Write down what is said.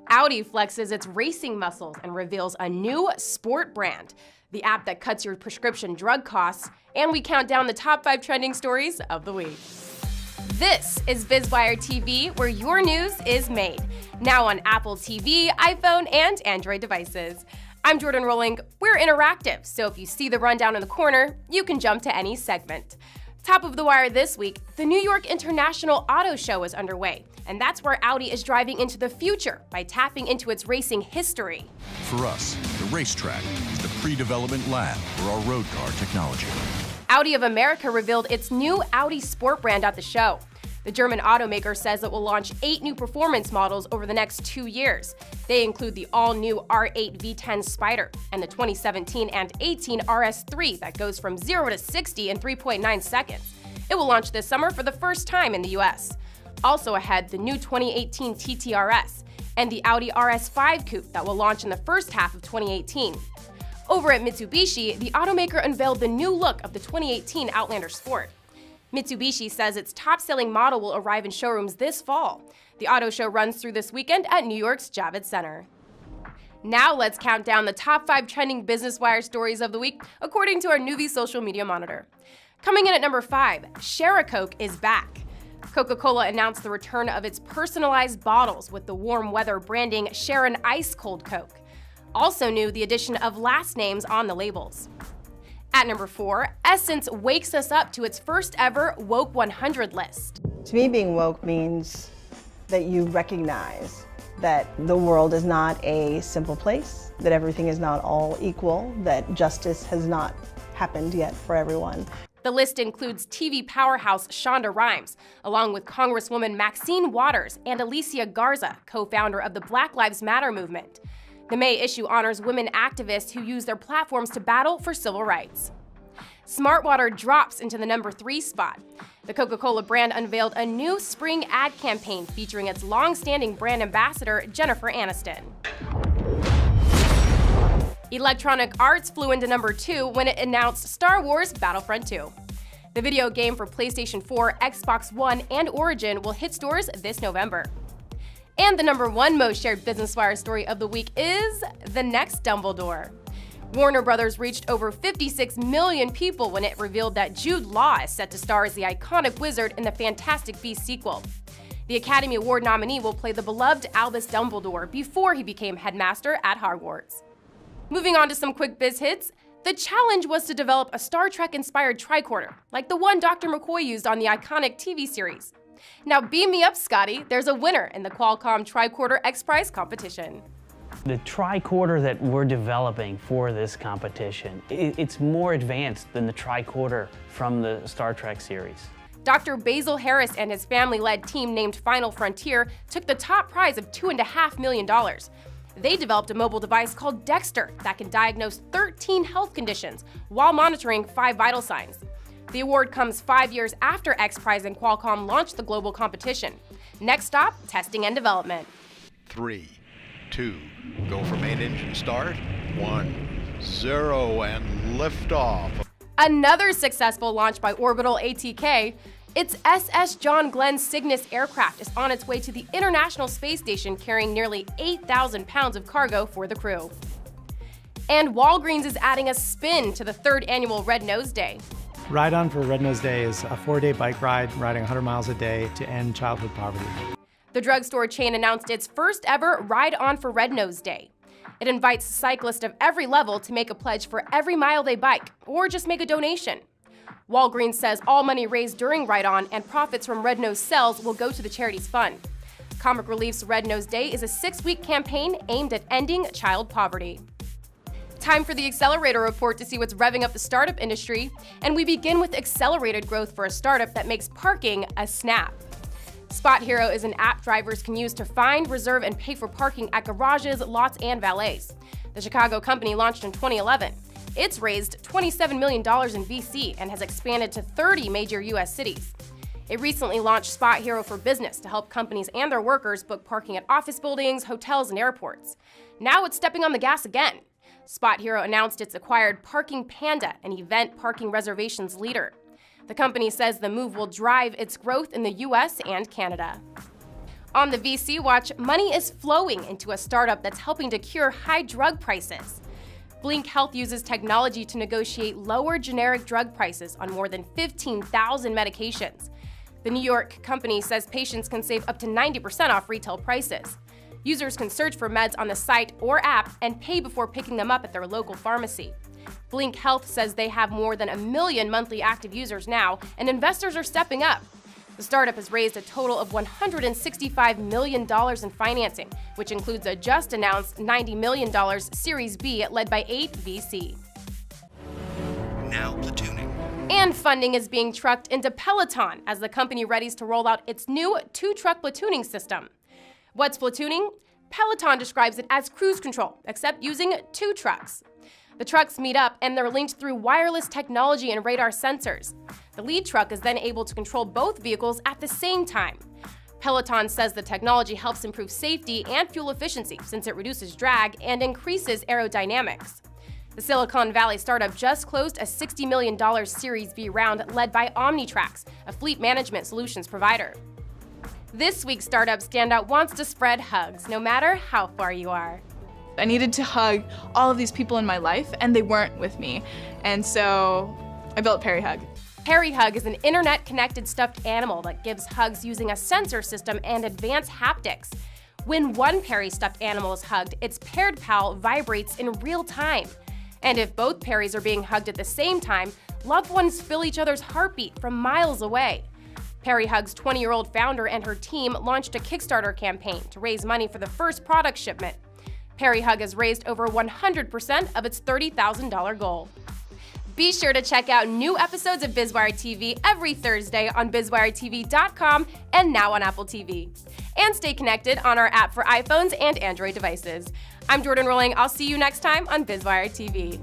Audi flexes its racing muscles and reveals a new sport brand, the app that cuts your prescription drug costs, and we count down the top 5 trending stories of the week. This is BizWire TV, where your news is made. Now on Apple TV, iPhone, and Android devices. I'm Jordyn Rolling. We're interactive, so if you see the rundown in the corner, you can jump to any segment. Top of the wire this week, the New York International Auto Show is underway, and that's where Audi is driving into the future by tapping into its racing history. For us, the racetrack is the pre-development lab for our road car technology. Audi of America revealed its new Audi Sport brand at the show. The German automaker says it will launch 8 new performance models over the next 2 years. They include the all-new R8 V10 Spider and the 2017 and 18 RS3 that goes from 0 to 60 in 3.9 seconds. It will launch this summer for the first time in the US. Also ahead, the new 2018 TTRS and the Audi RS5 Coupe that will launch in the first half of 2018. Over at Mitsubishi, the automaker unveiled the new look of the 2018 Outlander Sport. Mitsubishi says its top-selling model will arrive in showrooms this fall. The auto show runs through this weekend at New York's Javits Center. Now let's count down the top 5 trending Business Wire stories of the week, according to our Nuvi social media monitor. Coming in at number 5, Share a Coke is back. Coca-Cola announced the return of its personalized bottles with the warm weather branding Share an Ice Cold Coke. Also new, the addition of last names on the labels. At number 4, Essence wakes us up to its first ever Woke 100 list. To me, being woke means that you recognize that the world is not a simple place, that everything is not all equal, that justice has not happened yet for everyone. The list includes TV powerhouse Shonda Rhimes, along with Congresswoman Maxine Waters and Alicia Garza, co-founder of the Black Lives Matter movement. The May issue honors women activists who use their platforms to battle for civil rights. Smartwater drops into the number 3 spot. The Coca-Cola brand unveiled a new spring ad campaign featuring its long-standing brand ambassador, Jennifer Aniston. Electronic Arts flew into number 2 when it announced Star Wars Battlefront 2. The video game for PlayStation 4, Xbox One, and Origin will hit stores this November. And the number 1 most shared Business Wire story of the week is the next Dumbledore. Warner Brothers reached over 56 million people when it revealed that Jude Law is set to star as the iconic wizard in the Fantastic Beasts sequel. The Academy Award nominee will play the beloved Albus Dumbledore before he became headmaster at Hogwarts. Moving on to some quick biz hits, the challenge was to develop a Star Trek-inspired tricorder, like the one Dr. McCoy used on the iconic TV series. Now beam me up, Scotty, there's a winner in the Qualcomm Tricorder X Prize competition. The tricorder that we're developing for this competition, it's more advanced than the tricorder from the Star Trek series. Dr. Basil Harris and his family-led team named Final Frontier took the top prize of $2.5 million. They developed a mobile device called Dexter that can diagnose 13 health conditions while monitoring 5 vital signs. The award comes 5 years after X Prize and Qualcomm launched the global competition. Next stop, testing and development. 3, 2, go for main engine start. 1, 0, and liftoff. Another successful launch by Orbital ATK. Its SS John Glenn Cygnus aircraft is on its way to the International Space Station carrying nearly 8,000 pounds of cargo for the crew. And Walgreens is adding a spin to the 3rd annual Red Nose Day. Ride On for Red Nose Day is a 4-day bike ride, riding 100 miles a day to end childhood poverty. The drugstore chain announced its first ever Ride On for Red Nose Day. It invites cyclists of every level to make a pledge for every mile they bike, or just make a donation. Walgreens says all money raised during Ride On and profits from Red Nose sales will go to the charity's fund. Comic Relief's Red Nose Day is a 6-week campaign aimed at ending child poverty. Time for the Accelerator report to see what's revving up the startup industry, and we begin with accelerated growth for a startup that makes parking a snap. Spot Hero is an app drivers can use to find, reserve, and pay for parking at garages, lots, and valets. The Chicago company launched in 2011. It's raised $27 million in VC and has expanded to 30 major U.S. cities. It recently launched Spot Hero for Business to help companies and their workers book parking at office buildings, hotels, and airports. Now it's stepping on the gas again. Spot Hero announced it's acquired Parking Panda, an event parking reservations leader. The company says the move will drive its growth in the US and Canada. On the VC Watch, money is flowing into a startup that's helping to cure high drug prices. Blink Health uses technology to negotiate lower generic drug prices on more than 15,000 medications. The New York company says patients can save up to 90% off retail prices. Users can search for meds on the site or app and pay before picking them up at their local pharmacy. Blink Health says they have more than 1 million monthly active users now, and investors are stepping up. The startup has raised a total of $165 million in financing, which includes a just-announced $90 million Series B led by 8VC. Now platooning. And funding is being trucked into Peloton as the company readies to roll out its new 2-truck platooning system. What's platooning? Peloton describes it as cruise control, except using 2 trucks. The trucks meet up and they're linked through wireless technology and radar sensors. The lead truck is then able to control both vehicles at the same time. Peloton says the technology helps improve safety and fuel efficiency since it reduces drag and increases aerodynamics. The Silicon Valley startup just closed a $60 million Series B round led by Omnitrax, a fleet management solutions provider. This week's startup standout wants to spread hugs, no matter how far you are. I needed to hug all of these people in my life, and they weren't with me. And so I built Perry Hug. Perry Hug is an internet-connected stuffed animal that gives hugs using a sensor system and advanced haptics. When one Perry stuffed animal is hugged, its paired pal vibrates in real time. And if both Perrys are being hugged at the same time, loved ones feel each other's heartbeat from miles away. Perry Hug's 20-year-old founder and her team launched a Kickstarter campaign to raise money for the first product shipment. Perry Hug has raised over 100% of its $30,000 goal. Be sure to check out new episodes of BizWire TV every Thursday on BizWireTV.com and now on Apple TV. And stay connected on our app for iPhones and Android devices. I'm Jordyn Rolling. I'll see you next time on BizWire TV.